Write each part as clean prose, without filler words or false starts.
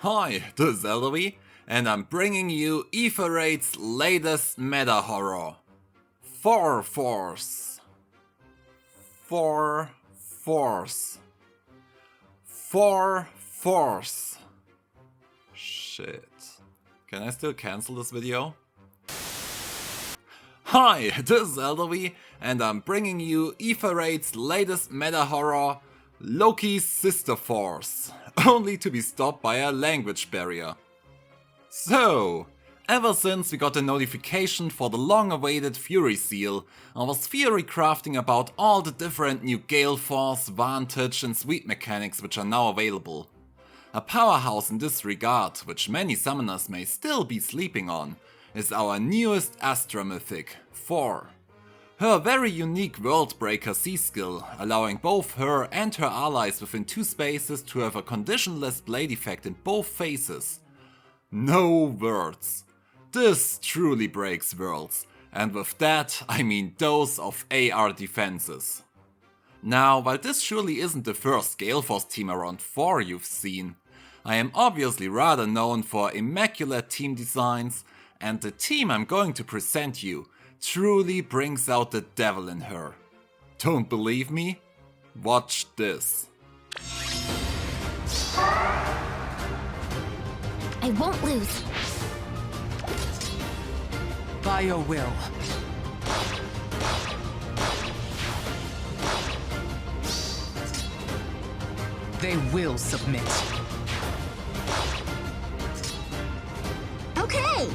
Hi, this is Eldervi, and I'm bringing you Aether's latest meta horror, Thorrforce. Thorrforce. Thorrforce. Shit. Can I still cancel this video? Hi, this is Eldervi, and I'm bringing you Aether's latest meta horror, Loki's Sister Force, only to be stopped by a language barrier. So, ever since we got the notification for the long-awaited Fury Seal, I was theory crafting about all the different new Galeforce, Vantage and Sweep mechanics which are now available. A powerhouse in this regard, which many summoners may still be sleeping on, is our newest Astra mythic, Thorr. Her very unique Worldbreaker C-skill, allowing both her and her allies within 2 spaces to have a conditionless blade effect in both phases. No words. This truly breaks worlds, and with that I mean those of AR defenses. Now, while this surely isn't the first Galeforce team around Thorr you've seen, I am obviously rather known for immaculate team designs, and the team I'm going to present you truly brings out the devil in her. Don't believe me? Watch this. I won't lose. By your will. They will submit. Okay.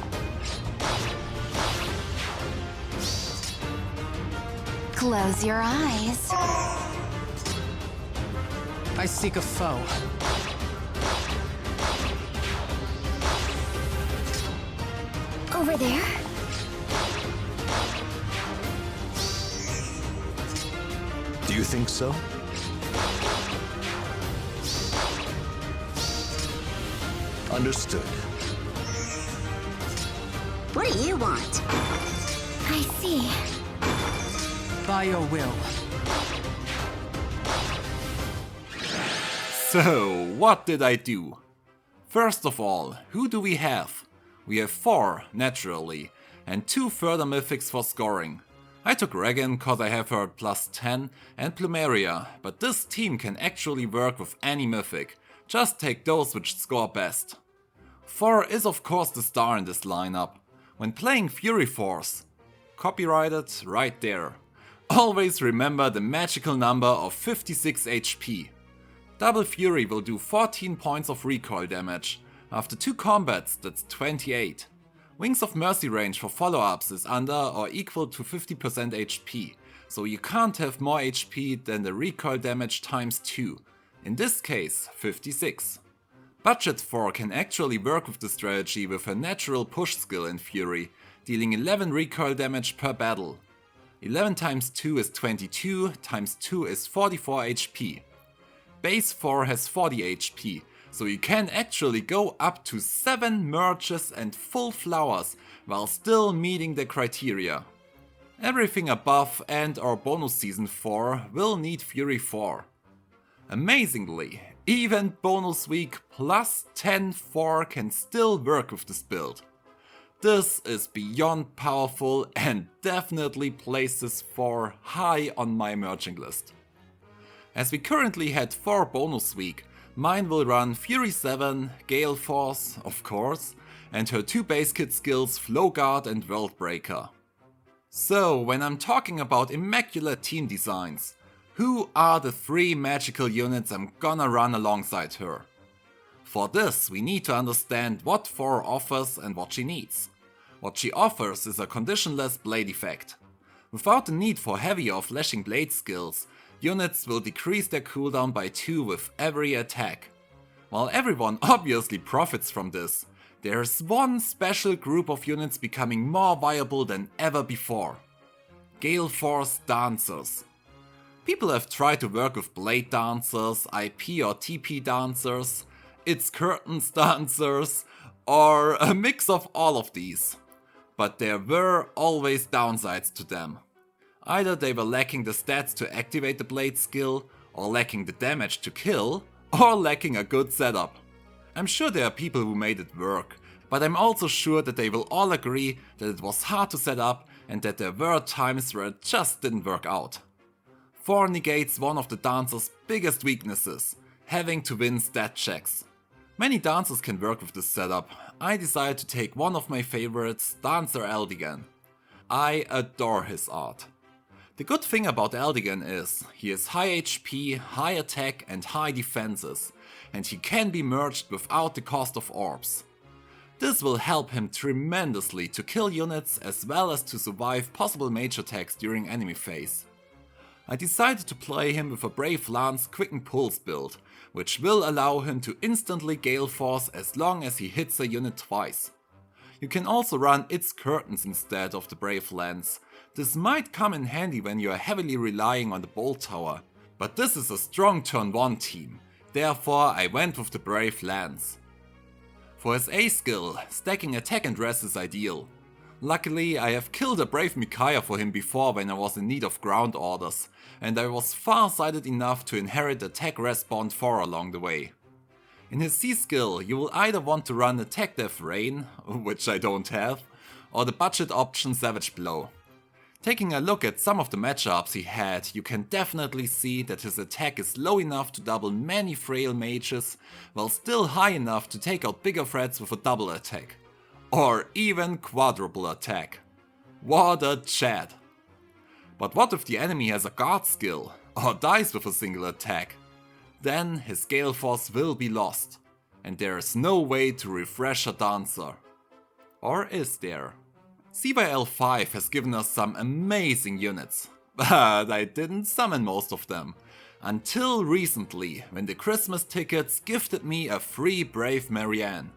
Close your eyes. I seek a foe. Over there. Do you think so? Understood. What do you want? I see. By your will. So, what did I do? First of all, who do we have? We have Thorr, naturally, and 2 further mythics for scoring. I took Requiem cause I have her at +10 and Plumeria, but this team can actually work with any mythic, just take those which score best. Thorr is of course the star in this lineup. When playing Fury Force, copyrighted right there. Always remember the magical number of 56 HP. Double Fury will do 14 points of recoil damage. After 2 combats, that's 28. Wings of Mercy range for follow-ups is under or equal to 50% HP, so you can't have more HP than the recoil damage times 2, in this case 56. Budget Thorr can actually work with the strategy with her natural push skill in Fury, dealing 11 recoil damage per battle. 11 times 2 is 22, times 2 is 44 HP. Base Thorr has 40 HP, so you can actually go up to 7 merges and full flowers while still meeting the criteria. Everything above and or bonus season 4 will need Fury 4. Amazingly, even bonus week +10 Thorr can still work with this build. This is beyond powerful and definitely places Thorr high on my merging list. As we currently had 4 bonus week, mine will run Fury 7, Galeforce, of course, and her 2 base kit skills Flowguard and Worldbreaker. So, when I'm talking about immaculate team designs, who are the 3 magical units I'm gonna run alongside her? For this, we need to understand what Thorr offers and what she needs. What she offers is a conditionless blade effect. Without the need for heavy or flashing blade skills, units will decrease their cooldown by 2 with every attack. While everyone obviously profits from this, there's one special group of units becoming more viable than ever before. Galeforce Dancers. People have tried to work with Blade Dancers, IP or TP Dancers, It's Curtains Dancers, or a mix of all of these. But there were always downsides to them. Either they were lacking the stats to activate the blade skill, or lacking the damage to kill, or lacking a good setup. I'm sure there are people who made it work, but I'm also sure that they will all agree that it was hard to set up and that there were times where it just didn't work out. Thorr negates one of the dancer's biggest weaknesses, having to win stat checks. Many dancers can work with this setup. I decided to take one of my favorites, Dancer Eldigan. I adore his art. The good thing about Eldigan is, he has high HP, high attack and high defenses, and he can be merged without the cost of orbs. This will help him tremendously to kill units as well as to survive possible mage attacks during enemy phase. I decided to play him with a Brave Lance Quicken Pulse build, which will allow him to instantly Galeforce as long as he hits a unit twice. You can also run its Curtains instead of the Brave Lance. This might come in handy when you are heavily relying on the Bolttower, but this is a strong turn 1 team, therefore I went with the Brave Lance. For his A skill, stacking attack and res is ideal. Luckily, I have killed a Brave Micaiah for him before when I was in need of ground orders, and I was far-sighted enough to inherit attack res bond 4 along the way. In his C skill, you will either want to run Attack Death Rain, which I don't have, or the budget option Savage Blow. Taking a look at some of the matchups he had, you can definitely see that his attack is low enough to double many frail mages, while still high enough to take out bigger threats with a double attack. Or even quadruple attack. What a chat! But what if the enemy has a guard skill, or dies with a single attack? Then his Galeforce will be lost, and there is no way to refresh a dancer. Or is there? CYL5 has given us some amazing units, but I didn't summon most of them. Until recently, when the Christmas tickets gifted me a free Brave Marianne.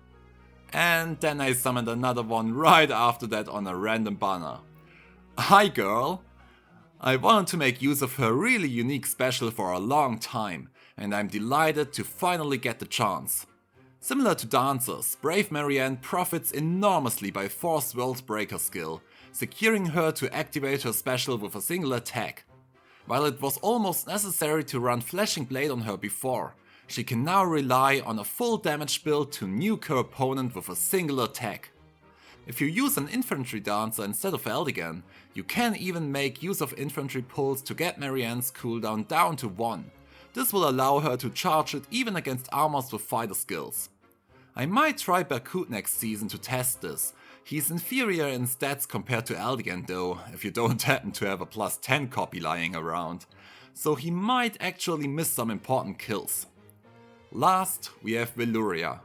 And then I summoned another one right after that on a random banner. Hi girl! I wanted to make use of her really unique special for a long time, and I'm delighted to finally get the chance. Similar to dancers, Brave Marianne profits enormously by Thorr's Worldbreaker skill, securing her to activate her special with a single attack. While it was almost necessary to run Flashing Blade on her before, she can now rely on a full damage build to nuke her opponent with a single attack. If you use an infantry dancer instead of Eldigan, you can even make use of infantry pulls to get Marianne's cooldown down to 1. This will allow her to charge it even against armors with fighter skills. I might try Berkut next season to test this. He's inferior in stats compared to Eldigan though, if you don't happen to have a plus 10 copy lying around. So he might actually miss some important kills. Last, we have Veluria.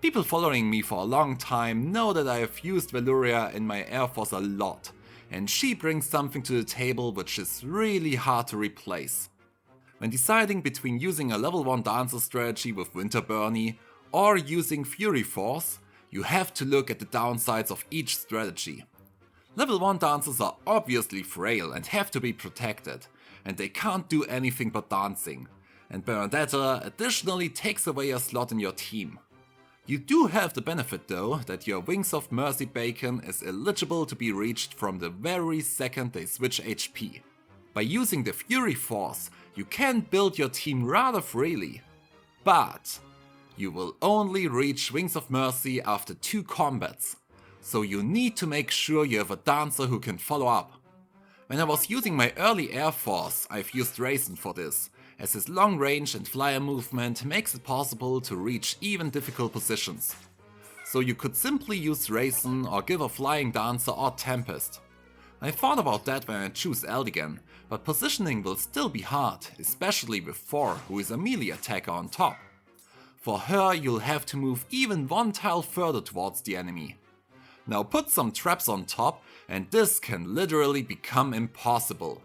People following me for a long time know that I have used Veluria in my Air Force a lot, and she brings something to the table which is really hard to replace. When deciding between using a level 1 dancer strategy with Winter Burnie or using Fury Force, you have to look at the downsides of each strategy. Level 1 dancers are obviously frail and have to be protected, and they can't do anything but dancing, and Bernadetta additionally takes away a slot in your team. You do have the benefit though that your Wings of Mercy bacon is eligible to be reached from the very second they switch HP. By using the Fury Force, you can build your team rather freely, but you will only reach Wings of Mercy after 2 combats, so you need to make sure you have a dancer who can follow up. When I was using my early Air Force, I've used Raisin for this, as his long range and flyer movement makes it possible to reach even difficult positions. So you could simply use Raisin or give a flying dancer or Tempest. I thought about that when I choose Eldigan, but positioning will still be hard, especially with Thorr, who is a melee attacker on top. For her you'll have to move even 1 tile further towards the enemy. Now put some traps on top and this can literally become impossible.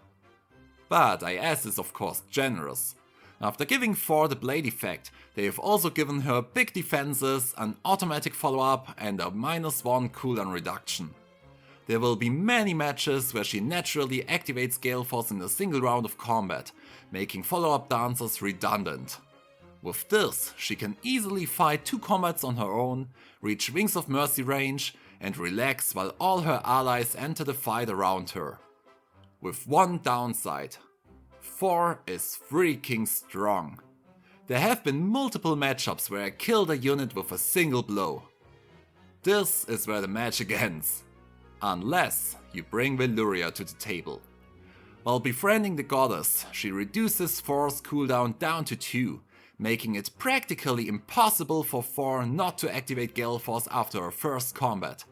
But IS is of course generous. After giving Thorr the blade effect, they have also given her big defenses, an automatic follow-up and a -1 cooldown reduction. There will be many matches where she naturally activates Galeforce in a single round of combat, making follow-up dancers redundant. With this, she can easily fight 2 combats on her own, reach Wings of Mercy range, and relax while all her allies enter the fight around her. With one downside: Thorr is freaking strong. There have been multiple matchups where I killed a unit with a single blow. This is where the magic ends. Unless you bring Veluria to the table. While befriending the goddess, she reduces Thor's cooldown down to 2, making it practically impossible for Thorr not to activate Galeforce after her first combat.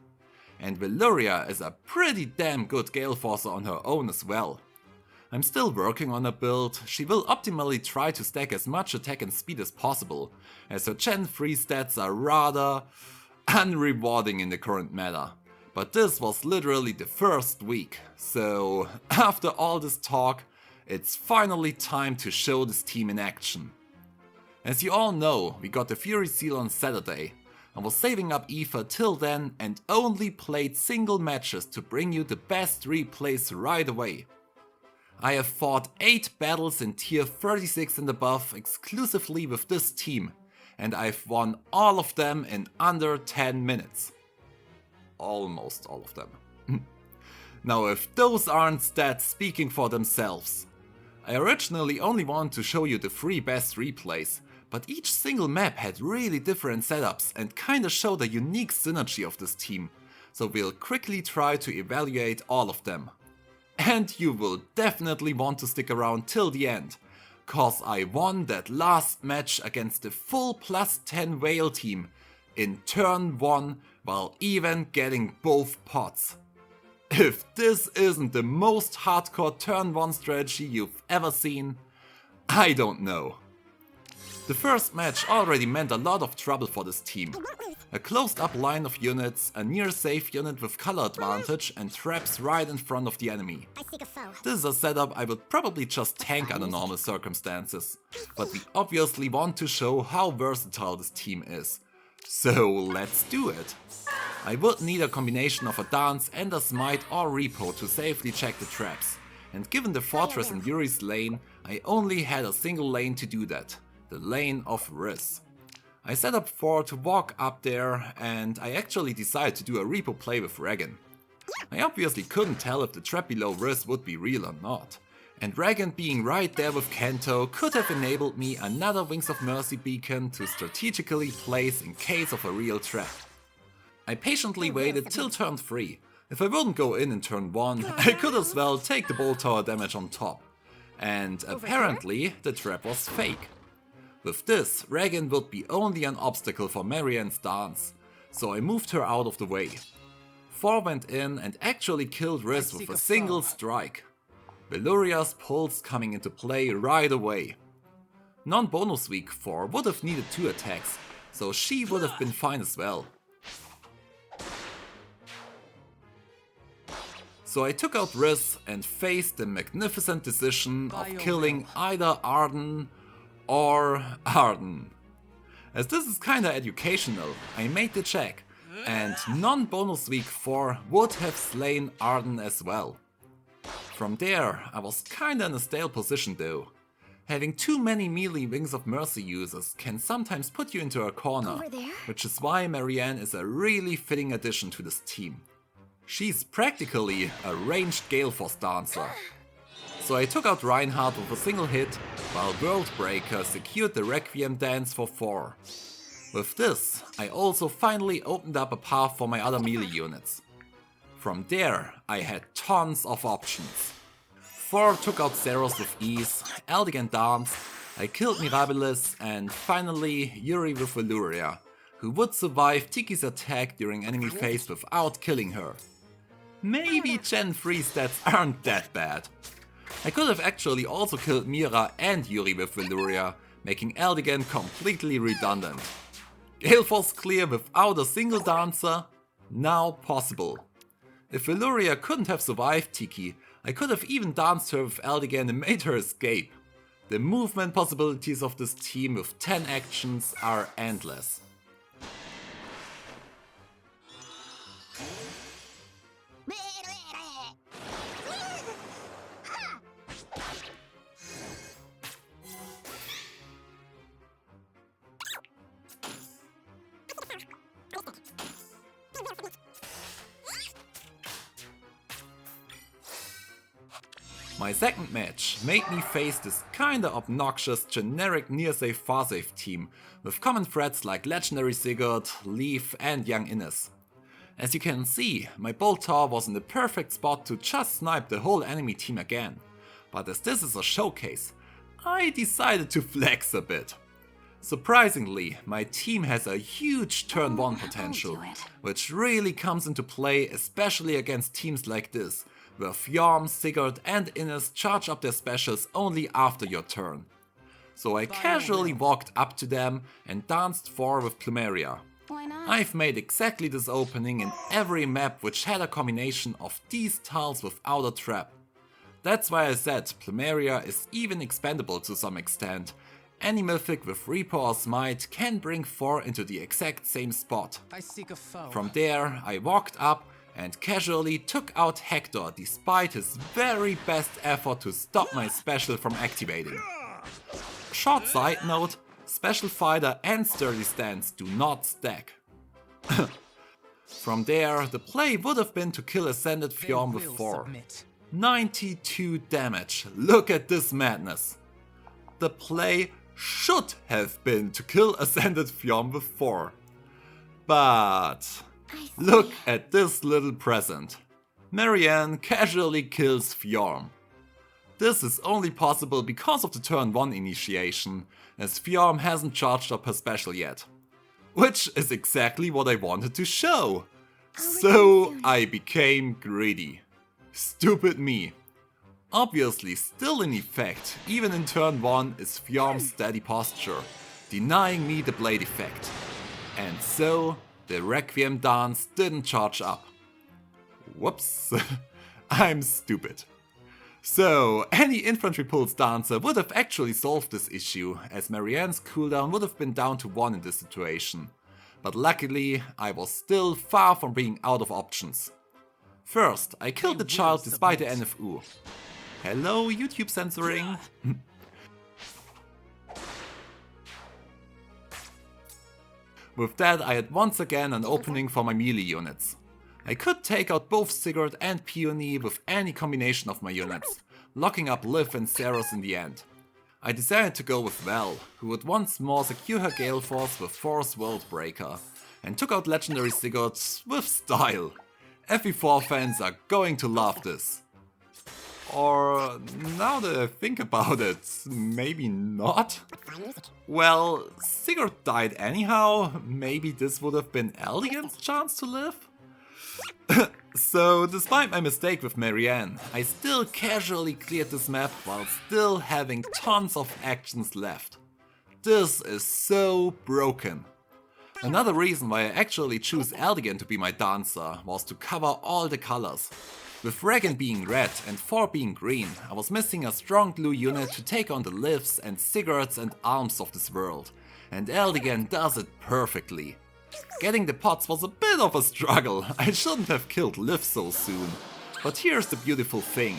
And Veluria is a pretty damn good Galeforcer on her own as well. I'm still working on her build. She will optimally try to stack as much attack and speed as possible, as her Gen 3 stats are rather unrewarding in the current meta. But this was literally the first week, so after all this talk, it's finally time to show this team in action. As you all know, we got the Fury Seal on Saturday. I was saving up Aether till then and only played single matches to bring you the best replays right away. I have fought 8 battles in tier 36 and above exclusively with this team, and I've won all of them in under 10 minutes. Almost all of them. Now if those aren't stats speaking for themselves. I originally only wanted to show you the 3 best replays, but each single map had really different setups and kinda showed the unique synergy of this team, so we'll quickly try to evaluate all of them. And you will definitely want to stick around till the end, cause I won that last match against the full +10 whale team in turn 1 while even getting both pots. If this isn't the most hardcore turn 1 strategy you've ever seen, I don't know. The first match already meant a lot of trouble for this team. A closed up line of units, a near safe unit with color advantage and traps right in front of the enemy. This is a setup I would probably just tank under normal circumstances, but we obviously want to show how versatile this team is. So let's do it. I would need a combination of a dance and a smite or repo to safely check the traps, and given the fortress in Yuri's lane, I only had a single lane to do that, the lane of Riz. I set up Thorr to walk up there, and I actually decided to do a repo play with Regan. I obviously couldn't tell if the trap below Riz would be real or not, and Regan being right there with Kento could have enabled me another Wings of Mercy beacon to strategically place in case of a real trap. I patiently waited till turn 3. If I wouldn't go in turn 1, I could as well take the Bolttower damage on top. And apparently the trap was fake. With this, Regan would be only an obstacle for Marianne's dance, so I moved her out of the way. Thorr went in and actually killed Riz with a single strike. Veluria's pulse coming into play right away. Non-bonus week Thorr would have needed 2 attacks, so she would have been fine as well. So I took out Riz and faced the magnificent decision of killing either Arden or Arden. As this is kinda educational, I made the check, and non-bonus week 4 would have slain Arden as well. From there, I was kinda in a stale position though. Having too many melee Wings of Mercy users can sometimes put you into a corner, which is why Marianne is a really fitting addition to this team. She's practically a ranged Galeforce dancer. So I took out Reinhardt with a single hit, while Worldbreaker secured the Requiem dance for Thorr. With this, I also finally opened up a path for my other melee units. From there, I had tons of options. Thorr took out Zeros with ease, Eldigan danced, I killed Mirabilis, and finally Yuri with Veluria, who would survive Tiki's attack during enemy phase without killing her. Maybe Gen 3 stats aren't that bad. I could have actually also killed Mira and Yuri with Veluria, making Eldigan completely redundant. Galeforce clear without a single dancer? Now possible. If Veluria couldn't have survived Tiki, I could have even danced her with Eldigan and made her escape. The movement possibilities of this team with 10 actions are endless. My second match made me face this kinda obnoxious generic near-safe far-safe team with common threats like Legendary Sigurd, Leaf and Young Innes. As you can see, my Bolttower was in the perfect spot to just snipe the whole enemy team again, but as this is a showcase, I decided to flex a bit. Surprisingly, my team has a huge turn 1 potential, which really comes into play especially against teams like this, where Fjorm, Sigurd and Innes charge up their specials only after your turn. So I casually walked up to them and danced Thorr with Plumeria. Why not? I've made exactly this opening in every map which had a combination of these tiles without a trap. That's why I said Plumeria is even expendable to some extent. Any mythic with Reaper or Smite can bring Thorr into the exact same spot. I seek a foe. From there I walked up and casually took out Hector despite his very best effort to stop my special from activating. Short side note, Special Fighter and Sturdy Stance do not stack. From there, the play would have been to kill Ascended Fjorm with Thorr. 92 damage, look at this madness. The play should have been to kill Ascended Fjorm with Thorr. But look at this little present. Marianne casually kills Fjorm. This is only possible because of the turn 1 initiation, as Fjorm hasn't charged up her special yet. Which is exactly what I wanted to show. So I became greedy. Stupid me. Obviously still in effect, even in turn 1 is Fjorm's steady posture, denying me the blade effect. And so the Requiem dance didn't charge up. Whoops, I'm stupid. So, any infantry pulse dancer would have actually solved this issue, as Marianne's cooldown would have been down to 1 in this situation. But luckily, I was still far from being out of options. First, I killed the child despite the NFU. Hello YouTube censoring! With that, I had once again an opening for my melee units. I could take out both Sigurd and Peony with any combination of my units, locking up Liv and Saros in the end. I decided to go with Val, who would once more secure her Galeforce with Thor's Worldbreaker, and took out Legendary Sigurd with style. FE4 fans are going to love this. Or, now that I think about it, maybe not? Well, Sigurd died anyhow, maybe this would have been Eldigan's chance to live? So, despite my mistake with Marianne, I still casually cleared this map while still having tons of actions left. This is so broken. Another reason why I actually choose Eldigan to be my dancer was to cover all the colors. With Regan being red and Thorr being green, I was missing a strong blue unit to take on the Livs and Sigurds and Arms of this world, and Eldigan does it perfectly. Getting the pots was a bit of a struggle, I shouldn't have killed Liv so soon. But here's the beautiful thing,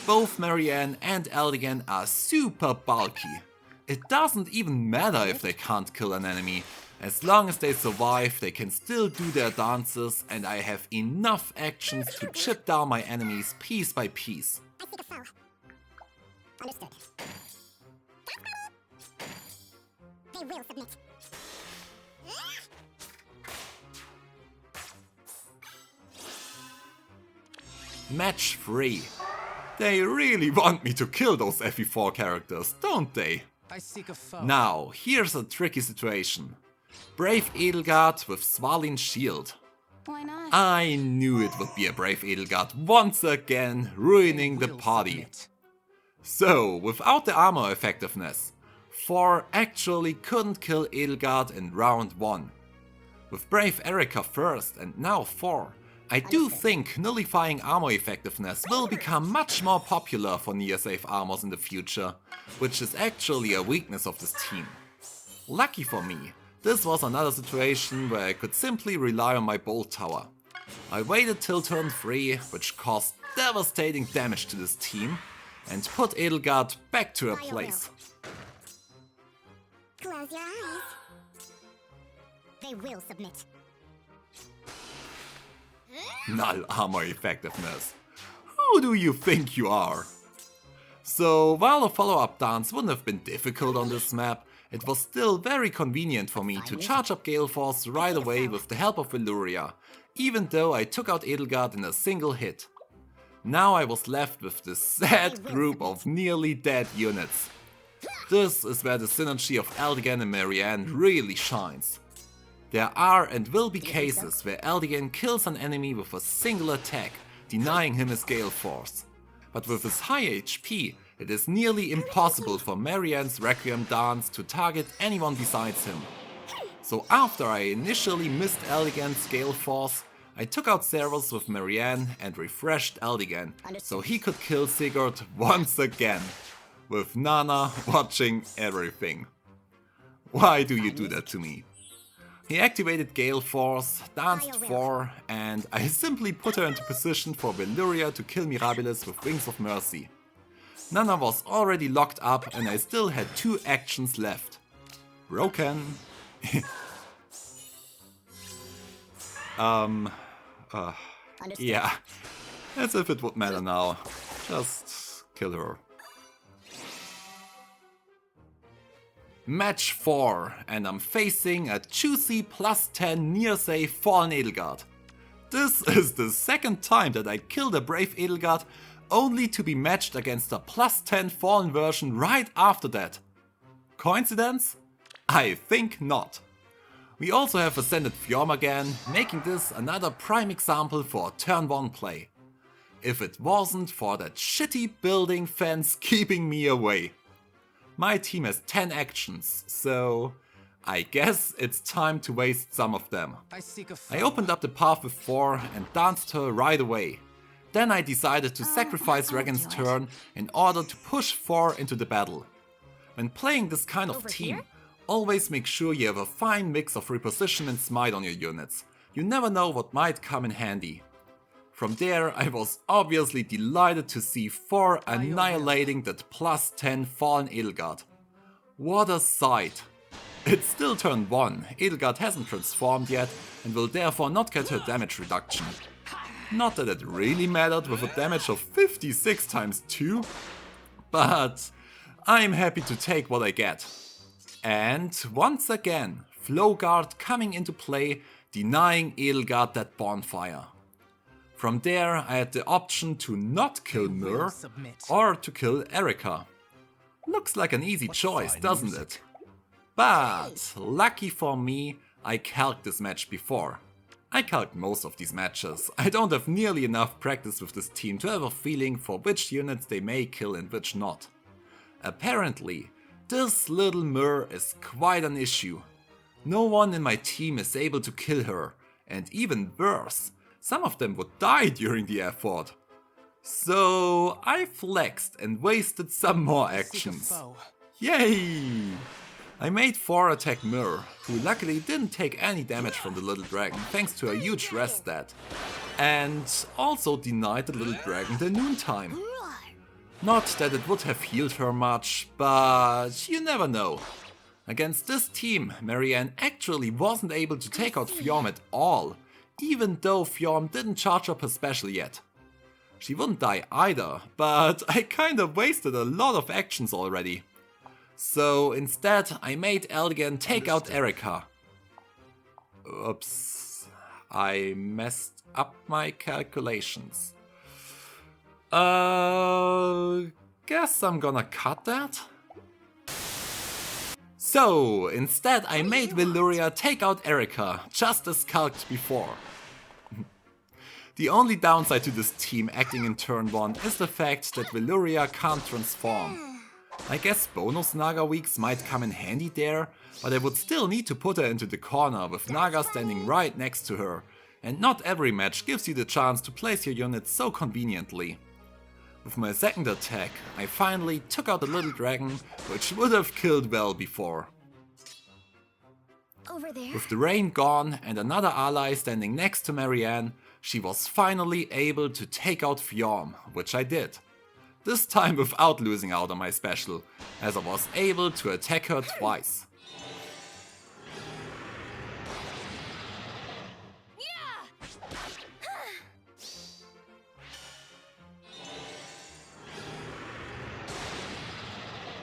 both Marianne and Eldigan are super bulky. It doesn't even matter if they can't kill an enemy, as long as they survive they can still do their dances and I have enough actions to chip down my enemies piece by piece. Understood. They will submit. Match 3. They really want me to kill those FE4 characters, don't they? I seek a foe. Now, here's a tricky situation. Brave Edelgard with Svalin Shield. Why not? I knew it would be a Brave Edelgard once again, ruining the party. So, without the armor effectiveness, Thorr actually couldn't kill Edelgard in round 1. With Brave Erika first and now Thorr, I do think nullifying armor effectiveness will become much more popular for near-safe armors in the future, which is actually a weakness of this team. Lucky for me, this was another situation where I could simply rely on my Bolttower. I waited till turn 3, which caused devastating damage to this team, and put Edelgard back to her place. Close your eyes. They will submit. Null armor effectiveness. Who do you think you are? So while a follow-up dance wouldn't have been difficult on this map, it was still very convenient for me to charge up Galeforce right away with the help of Veluria, even though I took out Edelgard in a single hit. Now I was left with this sad group of nearly dead units. This is where the synergy of Eldigan and Marianne really shines. There are and will be cases where Eldigan kills an enemy with a single attack, denying him his Galeforce. But with his high HP, it is nearly impossible for Marianne's Requiem dance to target anyone besides him. So after I initially missed Eldigan's Galeforce, I took out Servus with Marianne and refreshed Eldigan, so he could kill Sigurd once again, with Nana watching everything. Why do you do that to me? He activated Galeforce, danced Thorr, and I simply put her into position for Veluria to kill Mirabilis with Wings of Mercy. Nana was already locked up and I still had 2 actions left. Broken. Yeah, as if it would matter now. Just kill her. Match 4, and I'm facing a juicy +10 near save Fallen Edelgard. This is the second time that I killed a Brave Edelgard, only to be matched against a +10 Fallen version right after that. Coincidence? I think not. We also have ascended Fjorm again, making this another prime example for turn 1 play. If it wasn't for that shitty building fence keeping me away. My team has 10 actions, so I guess it's time to waste some of them. I opened up the path with Thorr and danced her right away. Then I decided to sacrifice Regan's turn in order to push Thorr into the battle. When playing this kind of team, always make sure you have a fine mix of reposition and smite on your units. You never know what might come in handy. From there, I was obviously delighted to see Thorr annihilating that +10 Fallen Edelgard. What a sight! It's still turn 1, Edelgard hasn't transformed yet and will therefore not get her damage reduction. Not that it really mattered with a damage of 56 times 2, but I'm happy to take what I get. And once again, Flowguard coming into play, denying Edelgard that bonfire. From there, I had the option to not kill Myr or to kill Erika. Looks like an easy choice, doesn't it? But lucky for me, I calced this match before. I calced most of these matches. I don't have nearly enough practice with this team to have a feeling for which units they may kill and which not. Apparently, this little Myr is quite an issue. No one in my team is able to kill her, and even worse, some of them would die during the effort. So I flexed and wasted some more actions. Yay! I made Thorr attack Myr, who luckily didn't take any damage from the little dragon thanks to a huge rest stat, and also denied the little dragon the noontime. Not that it would have healed her much, but you never know. Against this team, Marianne actually wasn't able to take out Fjorm at all, even though Fjorm didn't charge up her special yet. She wouldn't die either, but I kinda wasted a lot of actions already. So instead I made Eldigan take out Erika. Oops, I messed up my calculations. Guess I'm gonna cut that. So instead I made Veluria take out Erika, just as calced before. The only downside to this team acting in turn 1 is the fact that Veluria can't transform. I guess bonus Naga weeks might come in handy there, but I would still need to put her into the corner with Naga standing right next to her, and not every match gives you the chance to place your units so conveniently. With my second attack, I finally took out the little dragon, which would have killed well before. Over there. With the rain gone and another ally standing next to Marianne, she was finally able to take out Fjorm, which I did. This time without losing out on my special, as I was able to attack her twice.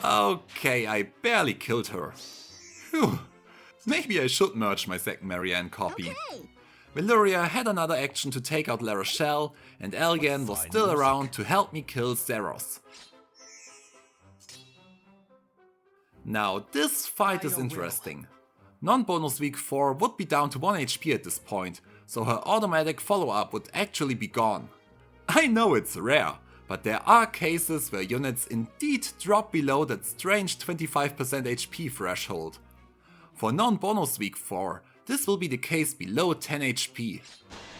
Okay, I barely killed her. Phew. Maybe I should merge my second Marianne copy. Okay. Veluria had another action to take out La Rochelle, and Elgen was still around to help me kill Zeros. Now this fight is interesting. Non-bonus weak 4 would be down to 1 HP at this point, so her automatic follow-up would actually be gone. I know it's rare, but there are cases where units indeed drop below that strange 25% HP threshold. For non-bonus weak 4, this will be the case below 10 HP.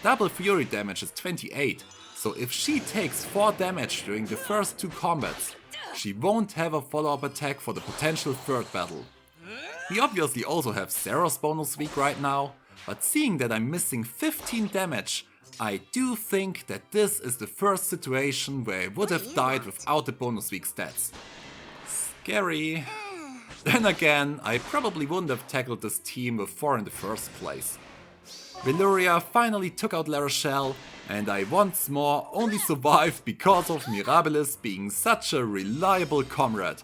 Double fury damage is 28, so if she takes 4 damage during the first 2 combats, she won't have a follow-up attack for the potential third battle. We obviously also have Zeros bonus weak right now, but seeing that I'm missing 15 damage, I do think that this is the first situation where I would have died without the bonus weak stats. Scary. Then again, I probably wouldn't have tackled this team with 4 in the first place. Veluria finally took out La Rochelle, and I once more only survived because of Mirabilis being such a reliable comrade.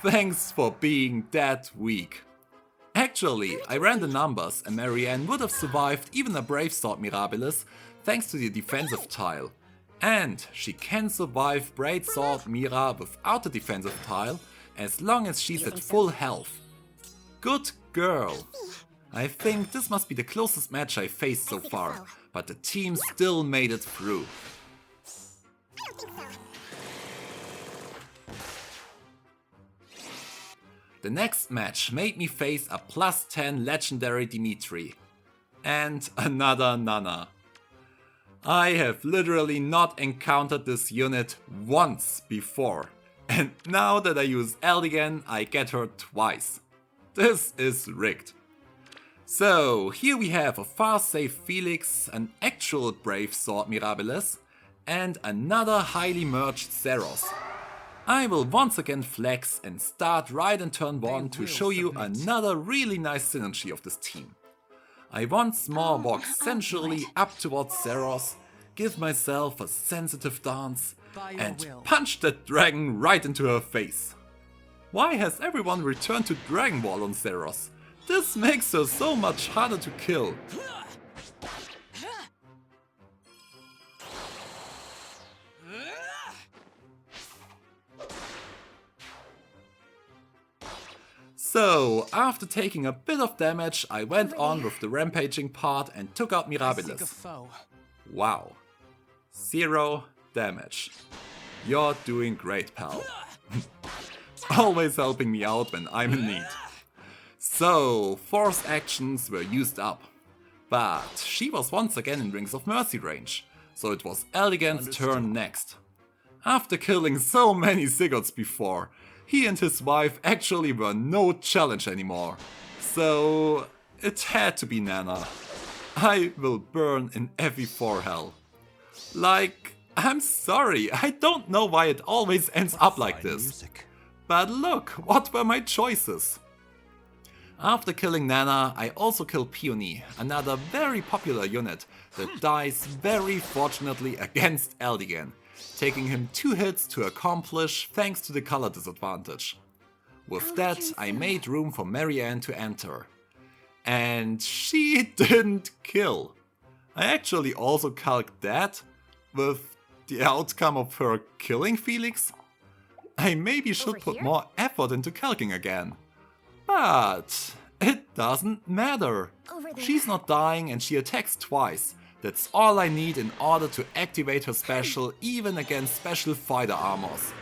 Thanks for being that weak. Actually, I ran the numbers and Marianne would have survived even a Brave Sword Mirabilis thanks to the defensive tile. And she can survive Brave Sword Mira without the defensive tile as long as she's at full health. Good girl. I think this must be the closest match I've faced so far, but the team still made it through. The next match made me face a +10 legendary Dimitri. And another Nana. I have literally not encountered this unit once before. And now that I use Eldigan, I get her twice. This is rigged. So here we have a far safe Felix, an actual Brave Sword Mirabilis, and another highly merged Zeros. I will once again flex and start right in turn 1 to show you another really nice synergy of this team. I once more walk sensually up towards Zeros, give myself a sensitive dance, and punch that dragon right into her face. Why has everyone returned to Dragon Wall on Zeros? This makes her so much harder to kill. So, after taking a bit of damage, I went on with the rampaging part and took out Mirabilis. Wow. 0 damage. You're doing great, pal. Always helping me out when I'm in need. So, Thor's actions were used up. But she was once again in Rings of Mercy range, so it was Eldigan's turn next. After killing so many Ziggurat's before, he and his wife actually were no challenge anymore. So it had to be Nana. I will burn in FE4 hell. Like, I'm sorry, I don't know why it always ends up like this. But look, what were my choices? After killing Nana, I also killed Peony, another very popular unit that dies very fortunately against Eldigan, taking him 2 hits to accomplish thanks to the color disadvantage. With that, I made room for Marianne to enter. And she didn't kill. I actually also calced that with the outcome of her killing Felix. I maybe should put more effort into calcing again. But it doesn't matter. She's not dying and she attacks twice. That's all I need in order to activate her special even against special fighter armors.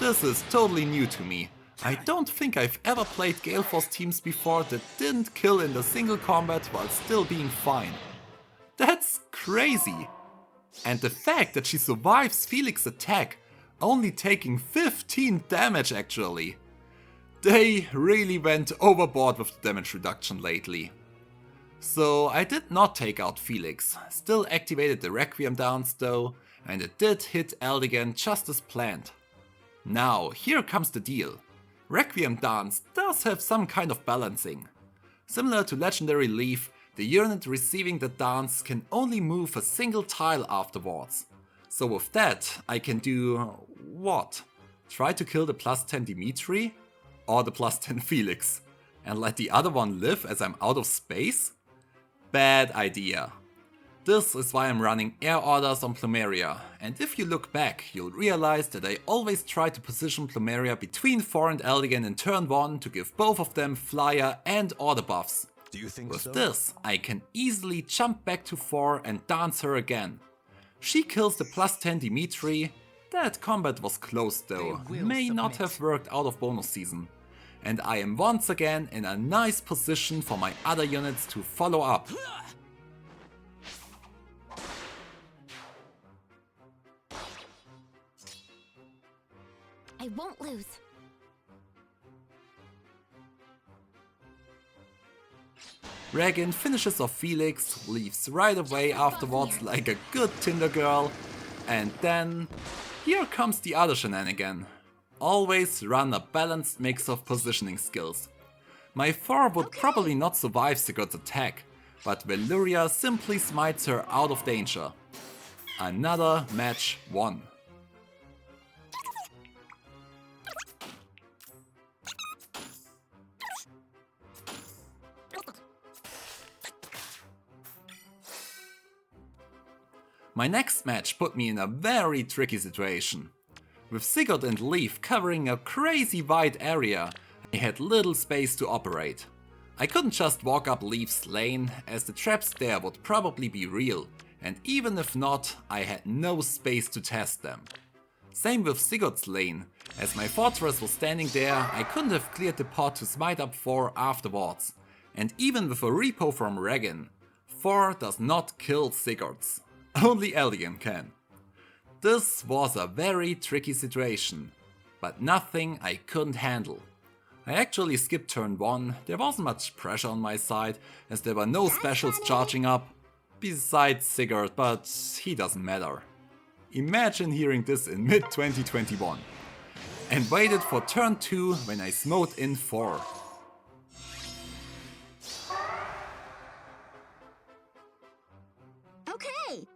This is totally new to me. I don't think I've ever played Galeforce teams before that didn't kill in the single combat while still being fine. That's crazy. And the fact that she survives Felix's attack, only taking 15 damage actually. They really went overboard with the damage reduction lately. So I did not take out Felix, still activated the Requiem dance though, and it did hit Eldigan just as planned. Now, here comes the deal. Requiem dance does have some kind of balancing. Similar to Legendary Leaf, the unit receiving the dance can only move a single tile afterwards. So with that, I can do... what? Try to kill the +10 Dimitri or the +10 Felix and let the other one live as I'm out of space? Bad idea. This is why I'm running air orders on Plumeria, and if you look back, you'll realize that I always try to position Plumeria between Thorr and Eldigan in turn 1 to give both of them flyer and order buffs. Do you think With so? this, I can easily jump back to Thorr and dance her again. She kills the +10 Dimitri. That combat was close though, They will may not submit. have worked out of bonus season. And I am once again in a nice position for my other units to follow up. I won't lose. Regan finishes off Felix, leaves right away afterwards like a good Tinder girl, and then here comes the other shenanigan. Always run a balanced mix of positioning skills. My Thorr would probably not survive Sigurd's attack, but Valyria simply smites her out of danger. Another match won. My next match put me in a very tricky situation. With Sigurd and Leaf covering a crazy wide area, I had little space to operate. I couldn't just walk up Leaf's lane, as the traps there would probably be real, and even if not, I had no space to test them. Same with Sigurd's lane, as my fortress was standing there, I couldn't have cleared the pot to smite up Thorr afterwards. And even with a repo from Regan, Thorr does not kill Sigurds. Only Eldigan can. This was a very tricky situation, but nothing I couldn't handle. I actually skipped turn 1, there wasn't much pressure on my side, as there were no specials charging up, besides Sigurd, but he doesn't matter. Imagine hearing this in mid-2021. And waited for turn 2 when I smote in Thorr. Okay.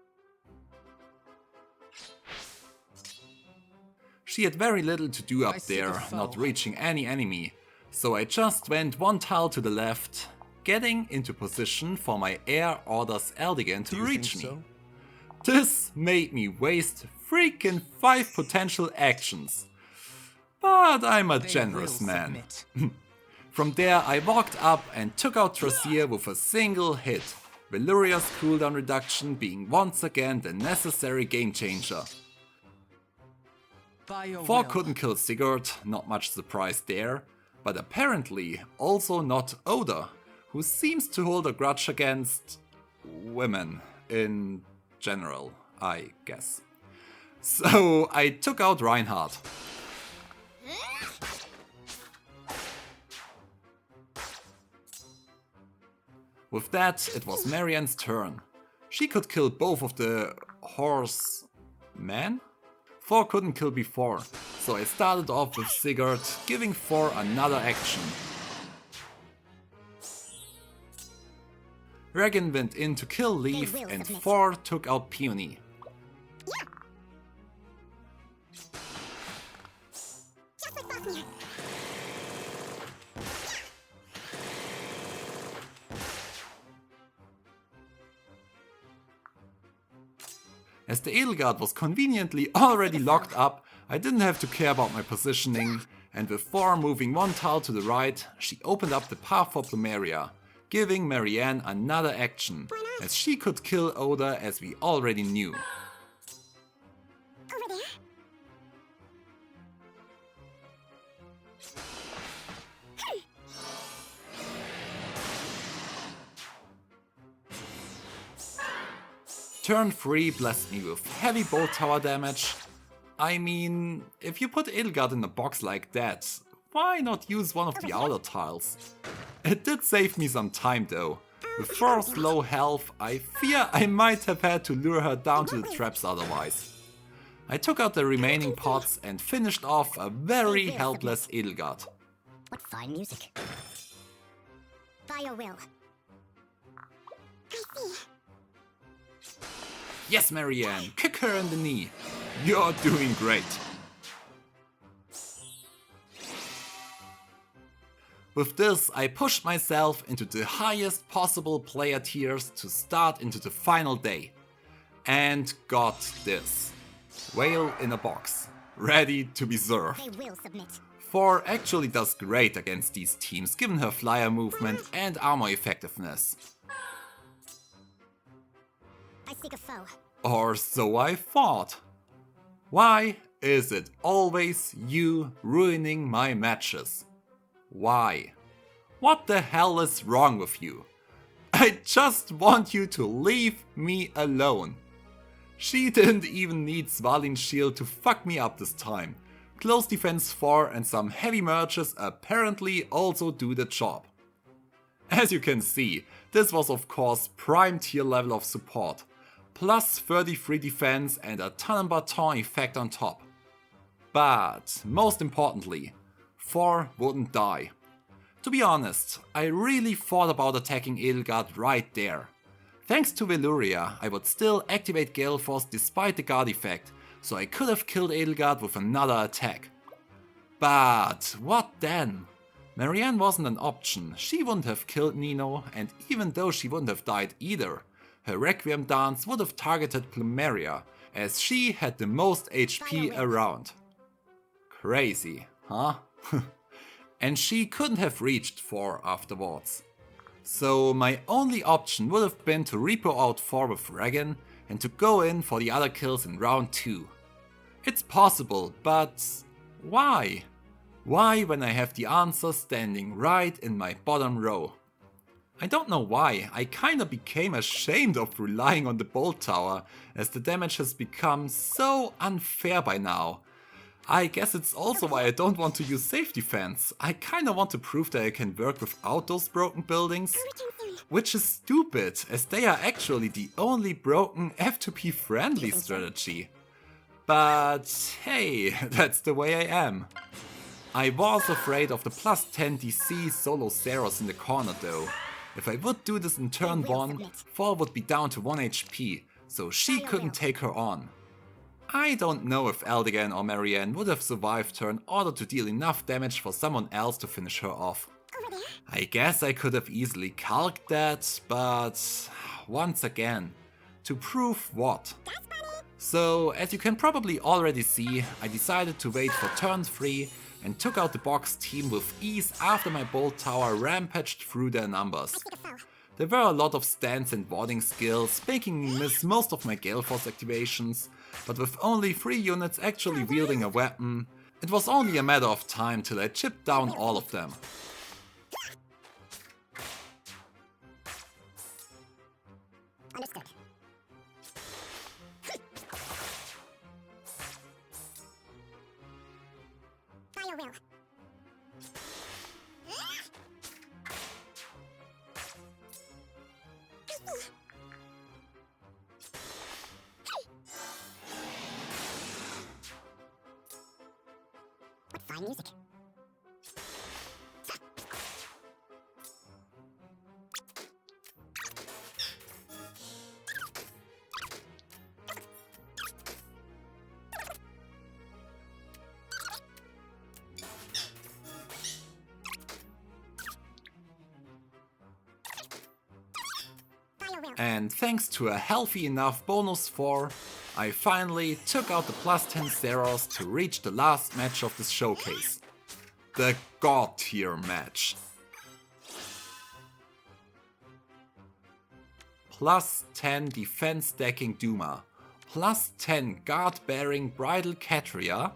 She had very little to do up I see the there, foe. not reaching any enemy, so I just went one tile to the left, getting into position for my air orders Eldigan to Do you reach think me. so? This made me waste freaking 5 potential actions. But I'm a They generous will man. submit. From there I walked up and took out Trasier with a single hit, Valyria's cooldown reduction being once again the necessary game changer. By your Thorr will. couldn't kill Sigurd, not much surprise there, but apparently also not Oda, who seems to hold a grudge against women in general, I guess. So I took out Reinhardt. With that, it was Marianne's turn. She could kill both of the horsemen? Thorr couldn't kill before, so I started off with Sigurd, giving Thorr another action. Regan went in to kill Leaf will and submit. Thorr took out Peony. As the Edelgard was conveniently already locked up, I didn't have to care about my positioning, and with Thorr moving one tile to the right, she opened up the path for Plumeria, giving Marianne another action, as she could kill Oda as we already knew. Over there. Turn 3 blessed me with heavy Bolttower damage. I mean, if you put Edelgard in a box like that, why not use one of the outer tiles? It did save me some time though. With Thor's low health, I fear I might have had to lure her down to the traps otherwise. I took out the remaining pots and finished off a very helpless Edelgard. What fine music. By your will. I see. Yes, Marianne, kick her in the knee. You're doing great. With this, I pushed myself into the highest possible player tiers to start into the final day. And got this. Whale in a box, ready to be served. They will submit. Thorr actually does great against these teams given her flyer movement and armor effectiveness. I seek a foe. Or so I thought. Why is it always you ruining my matches? Why? What the hell is wrong with you? I just want you to leave me alone. She didn't even need Svalin's shield to fuck me up this time. Close defense 4 and some heavy merges apparently also do the job. As you can see, this was of course prime tier level of support, plus 33 defense and a ton baton effect on top. But most importantly, Thorr wouldn't die. To be honest, I really thought about attacking Edelgard right there. Thanks to Veluria, I would still activate Galeforce despite the guard effect, so I could have killed Edelgard with another attack. But what then? Marianne wasn't an option, she wouldn't have killed Nino, and even though she wouldn't have died either, her Requiem dance would have targeted Plumeria, as she had the most HP around. Crazy, huh? And she couldn't have reached Thorr afterwards. So my only option would have been to repo out Thorr with Regan and to go in for the other kills in round 2. It's possible, but why? Why when I have the answer standing right in my bottom row? I don't know why, I kinda became ashamed of relying on the Bolttower, as the damage has become so unfair by now. I guess it's also why I don't want to use safe defense. I kinda want to prove that I can work without those broken buildings. Which is stupid, as they are actually the only broken F2P friendly strategy. But hey, that's the way I am. I was afraid of the plus 10 DC solo Zeros in the corner though. If I would do this in turn 1, Thorr would be down to 1 HP, so she couldn't take her on. I don't know if Eldigan or Marianne would have survived her in order to deal enough damage for someone else to finish her off. I guess I could have easily calced that, but once again, to prove what? So, as you can probably already see, I decided to wait for turn 3 and took out the box team with ease after my Bolttower rampaged through their numbers. There were a lot of stance and warding skills, making me miss most of my Galeforce activations, but with only 3 units actually wielding a weapon, it was only a matter of time till I chipped down all of them. Understood. By your will. What fine music. And thanks to a healthy enough bonus 4, I finally took out the plus 10 Zeros to reach the last match of this showcase. The God tier match. Plus 10 defense stacking Duma, plus 10 guard bearing bridal Catria,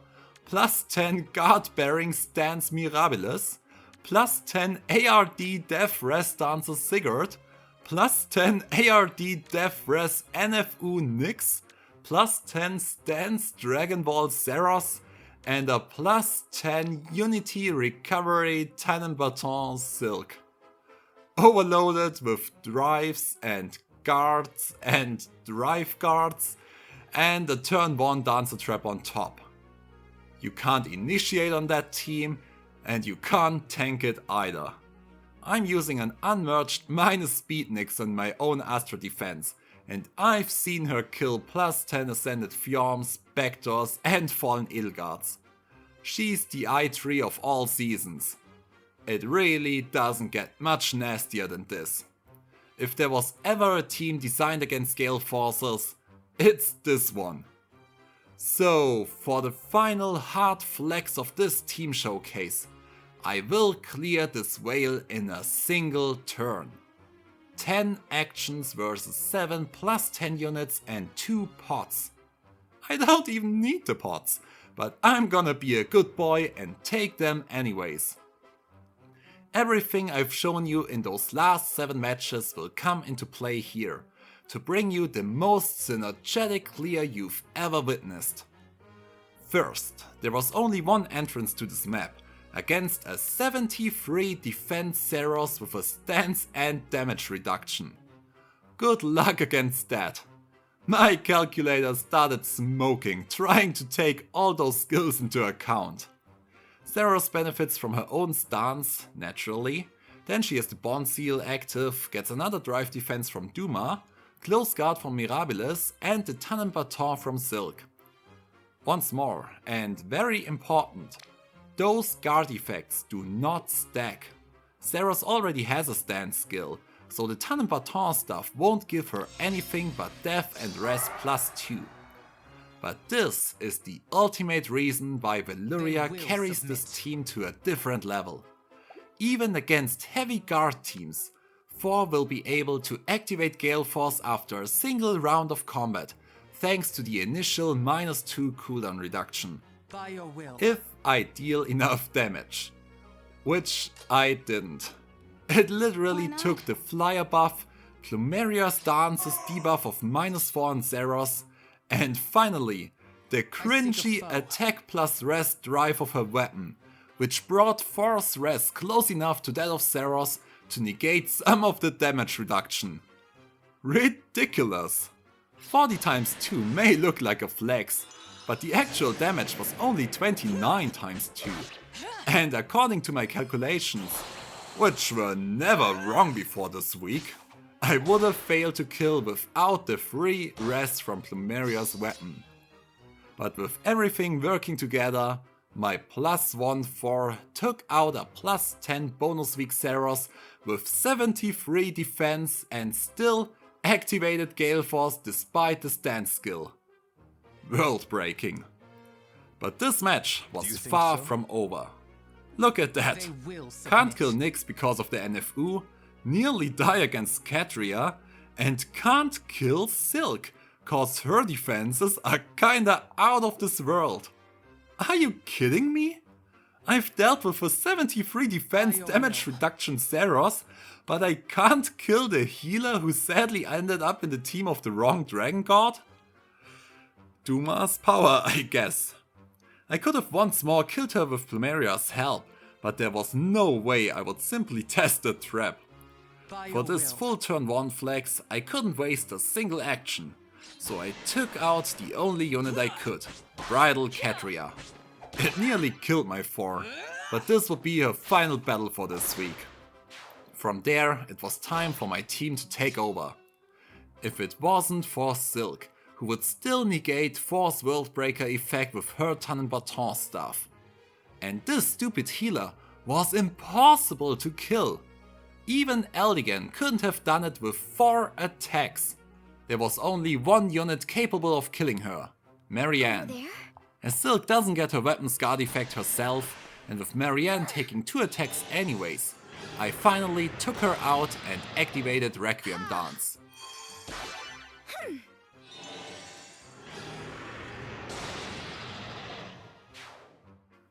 plus 10 guard bearing stance Mirabilis, plus 10 ARD Death Res Dancer Sigurd, plus 10 ARD Death Res NFU Nyx, plus 10 Stance Dragon Ball Zeros, and a plus 10 Unity Recovery Baton Silk. Overloaded with drives and guards and drive guards, and a turn 1 Dancer Trap on top. You can't initiate on that team, and you can't tank it either. I'm using an unmerged minus speed Nyx on my own Astra defense, and I've seen her kill plus 10 Ascended Fjorms, Backdoors and Fallen Edelgards. She's the I3 of all seasons. It really doesn't get much nastier than this. If there was ever a team designed against Gale Forces, it's this one. So, for the final hard flex of this team showcase, I will clear this whale in a single turn. 10 actions versus 7 plus 10 units and 2 pots. I don't even need the pots, but I'm gonna be a good boy and take them anyways. Everything I've shown you in those last 7 matches will come into play here, to bring you the most synergetic clear you've ever witnessed. First, there was only one entrance to this map, against a 73 defense Saros with a stance and damage reduction. Good luck against that. My calculator started smoking, trying to take all those skills into account. Saros benefits from her own stance, naturally, then she has the Bond Seal active, gets another drive defense from Duma, close guard from Mirabilis and the Tannen Baton from Silk. Once more, and very important, those guard effects do not stack. Saros already has a stance skill, so the Tannen Baton stuff won't give her anything but death and rest +2. But this is the ultimate reason why Valyria carries this team to a different level. Even against heavy guard teams, Thorr will be able to activate Galeforce after a single round of combat, thanks to the initial -2 cooldown reduction. By your will. If I deal enough damage. Which I didn't. It literally took the flyer buff, Plumeria's Dance's debuff of -4 on Saros, and finally the cringy attack plus rest drive of her weapon, which brought Thor's rest close enough to that of Saros to negate some of the damage reduction. Ridiculous! 40 times 2 may look like a flex, but the actual damage was only 29 times 2. And according to my calculations, which were never wrong before this week, I would have failed to kill without the free rest from Plumeria's weapon. But with everything working together, my +1 Thorr took out a +10 bonus weak Saros with 73 defense and still activated Galeforce despite the stance skill. World breaking. But this match was far from over. Look at that. Can't kill Nyx because of the NFU, nearly die against Catria, and can't kill Silk cause her defenses are kinda out of this world. Are you kidding me? I've dealt with a 73 defense damage reduction Saros, but I can't kill the healer who sadly ended up in the team of the wrong Dragon God? Duma's power, I guess. I could have once more killed her with Plumeria's help, but there was no way I would simply test the trap. For this full turn 1 flex, I couldn't waste a single action, so I took out the only unit I could, Bridal Catria. It nearly killed my Thorr, but this would be her final battle for this week. From there, it was time for my team to take over. If it wasn't for Silk, who would still negate Thor's Worldbreaker effect with her Tannen Baton stuff. And this stupid healer was impossible to kill. Even Eldigan couldn't have done it with 4 attacks. There was only one unit capable of killing her, Marianne. As Silk doesn't get her weapon's guard effect herself, and with Marianne taking 2 attacks anyways, I finally took her out and activated Requiem Dance.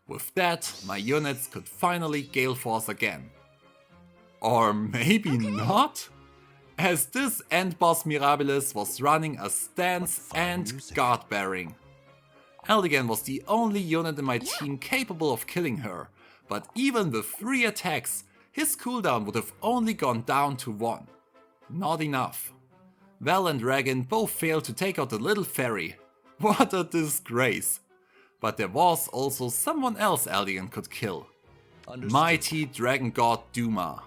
With that, my units could finally Galeforce again. Or maybe not? As this end boss Mirabilis was running a stance and guard bearing. Eldigan was the only unit in my team capable of killing her, but even with 3 attacks, his cooldown would have only gone down to 1. Not enough. Val and Regan both failed to take out the little fairy. What a disgrace. But there was also someone else Eldigan could kill. Mighty Dragon God Duma.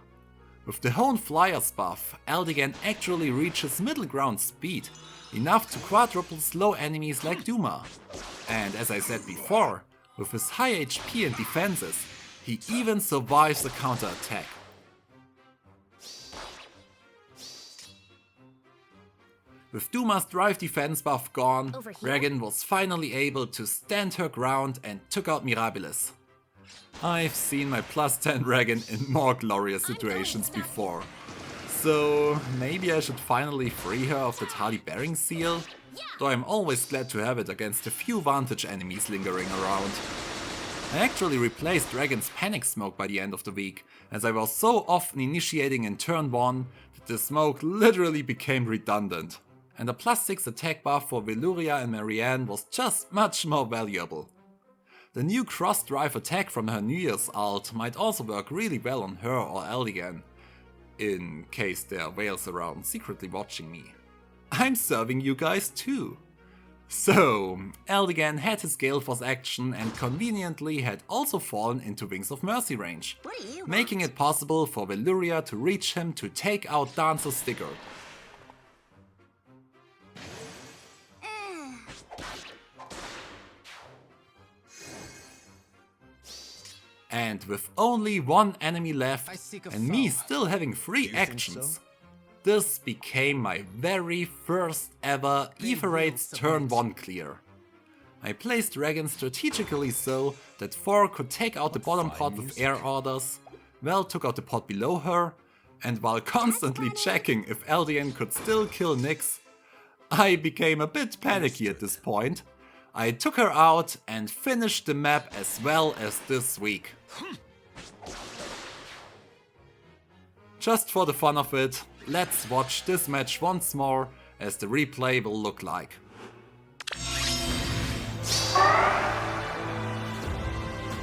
With the Hone Flyers buff, Eldigan actually reaches middle ground speed, enough to quadruple slow enemies like Duma. And as I said before, with his high HP and defenses, He even survives the counter-attack. With Duma's drive defense buff gone, Regen was finally able to stand her ground and took out Mirabilis. I've seen my plus 10 Regen in more glorious situations before, so maybe I should finally free her of the tardy bearing seal, though I'm always glad to have it against the few vantage enemies lingering around. I actually replaced Regen's panic smoke by the end of the week, as I was so often initiating in turn 1 that the smoke literally became redundant, and a plus 6 attack buff for Veluria and Marianne was just much more valuable. The new cross-drive attack from her New Year's ult might also work really well on her or Eldigan, in case there are whales around secretly watching me. I'm serving you guys too! So, Eldigan had his Galeforce action and conveniently had also fallen into Wings of Mercy range, making it possible for Veluria to reach him to take out Dancer's Sticker. And with only one enemy left and me still having 3 actions, this became my very first ever Aether turn 1 clear. I placed Regen strategically so that Thorr could take out the bottom pod with air orders, Val took out the pod below her, and while constantly checking if Eldian could still kill Nyx, I became a bit panicky at this point. I took her out and finished the map as well as this week. Just for the fun of it, let's watch this match once more as the replay will look like.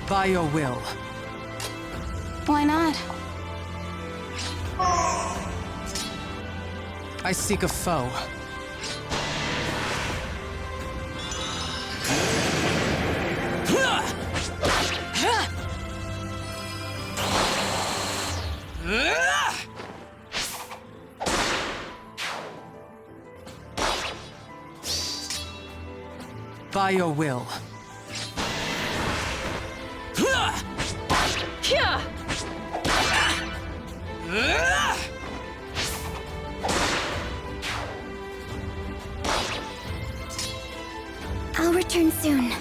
By your will. Why not? I seek a foe. By your will. I'll return soon.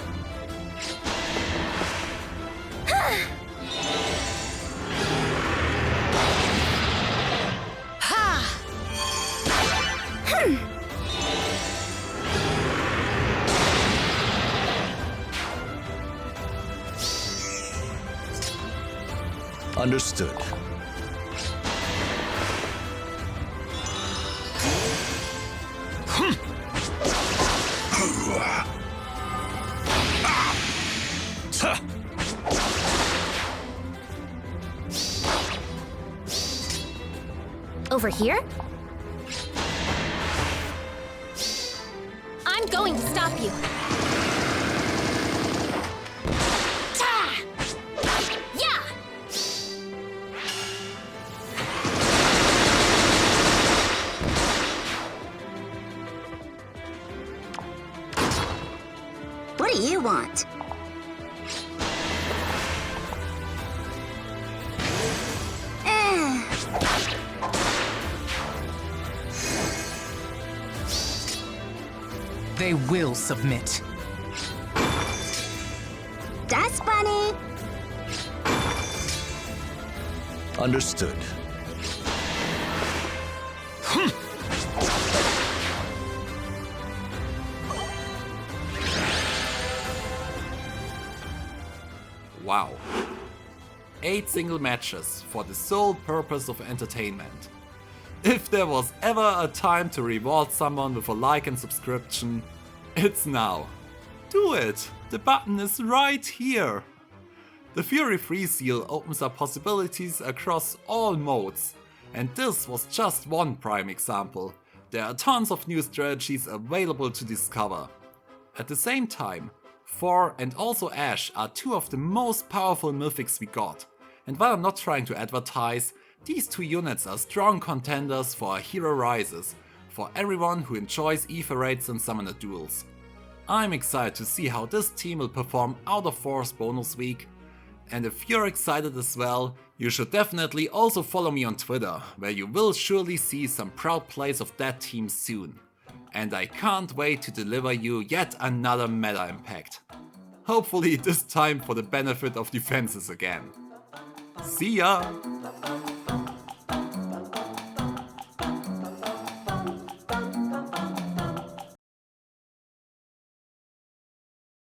Understood. Over here? I'm going to stop you. What do you want? They will submit. That's funny. Understood. Wow. 8 single matches for the sole purpose of entertainment. If there was ever a time to reward someone with a like and subscription, it's now. Do it! The button is right here! The Fury Free Seal opens up possibilities across all modes, and this was just one prime example. There are tons of new strategies available to discover. At the same time, Thorr and also Ashe are 2 of the most powerful mythics we got, and while I'm not trying to advertise, these 2 units are strong contenders for a Hero Rises, for everyone who enjoys Aether raids and summoner duels. I'm excited to see how this team will perform out of Thorr's bonus week, And if you're excited as well, you should definitely also follow me on Twitter, where you will surely see some proud plays of that team soon. And I can't wait to deliver you yet another meta impact. Hopefully this time for the benefit of defenses again. See ya!